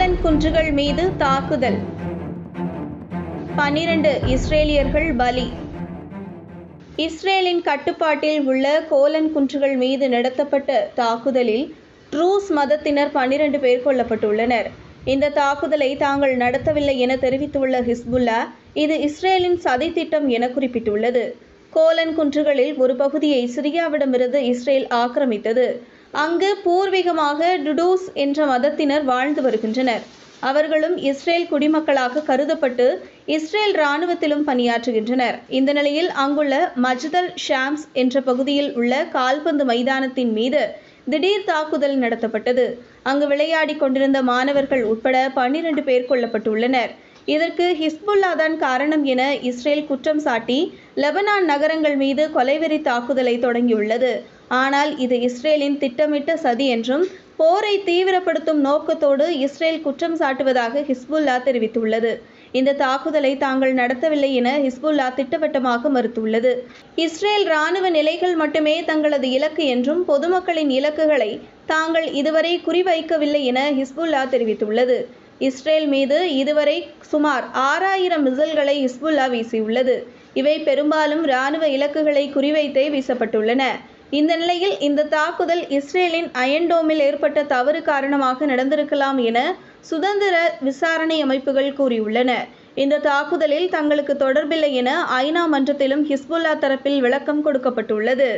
Colon குன்றுகள் மீது தாக்குதல், 12 இஸ்ரேலியர்கள் பலி. இஸ்ரேலின் கட்டுப்பாட்டில் உள்ள கோலன் குன்றுகள் மீது நடத்தப்பட்ட தாக்குதலில் ட்ரூஸ் மதத்தினர் 12 பேர் கொல்லப்பட்டுள்ளனர். இந்த தாக்குதலை தாங்கள் நடத்தவில்லை என தெரிவித்துள்ள ஹிஸ்புல்லா, இது இஸ்ரேலின் சதித்திட்டம் என குறிப்பிட்டுள்ளது. கோலன் குன்றுகளில் ஒரு பகுதியை சிரியாவிடமிருந்து இஸ்ரேல் ஆக்கிரமித்தது. அங்கு பூர்வீகமாக டுடூஸ் என்ற மதத்தினர் வாழ்ந்து வருகின்றனர். அவர்களும் இஸ்ரேல் குடிமக்களாக கருதப்பட்டு இஸ்ரேல் இராணுவத்திலும் பணியாற்றுகின்றனர். இந்த நிலையில் அங்குள்ள மஜ்தல் ஷாம்ஸ் என்ற பகுதியில் உள்ள கால்பந்து மைதானத்தின் மீது திடீர் தாக்குதல் நடத்தப்பட்டது. அங்கு விளையாடி கொண்டிருந்த மாணவர்கள் உட்பட 12 பேர் கொல்லப்பட்டுள்ளனர். இதற்கு ஹிஸ்புல்லா தான் காரணம் என இஸ்ரேல் குற்றம் சாட்டி லெபனான் நகரங்கள் மீது கொலைவெறி தாக்குதலை தொடங்கியுள்ளது. ஆனால் இது இஸ்ரேலின் திட்டமிட்ட சதி என்றும் போரை தீவிரப்படுத்தும் நோக்கத்தோடு இஸ்ரேல் குற்றம் சாட்டுவதாக ஹிஸ்புல்லா தெரிவித்துள்ளது. இந்த தாக்குதலை தாங்கள் நடத்தவில்லை என ஹிஸ்புல்லா திட்டவட்டமாக மறுத்துள்ளது. இஸ்ரேல் இராணுவ நிலைகள் மட்டுமே தங்களது இலக்கு என்றும் பொதுமக்களின் இலக்குகளை தாங்கள் இதுவரை குறிவைக்கவில்லை என ஹிஸ்புல்லா தெரிவித்துள்ளது. இஸ்ரேல் மீது இதுவரை சுமார் 6000 மிசைல்களை ஹிஸ்புல்லா வீசியுள்ளது. இவை பெரும்பாலும் இராணுவ இலக்குகளை குறிவைத்தே வீசப்பட்டுள்ளன. இந்த நிலையில் இந்த தாக்குதல் இஸ்ரேலின் அயன்டோமில் ஏற்பட்ட தவறு காரணமாக நடந்திருக்கலாம் என சுதந்திர விசாரணை அமைப்புகள் கூறியுள்ளன. இந்த தாக்குதலில் தங்களுக்கு தொடர்பில்லை என ஐநா மன்றத்திலும் ஹிஸ்புல்லா தரப்பில் விளக்கம் கொடுக்கப்பட்டுள்ளது.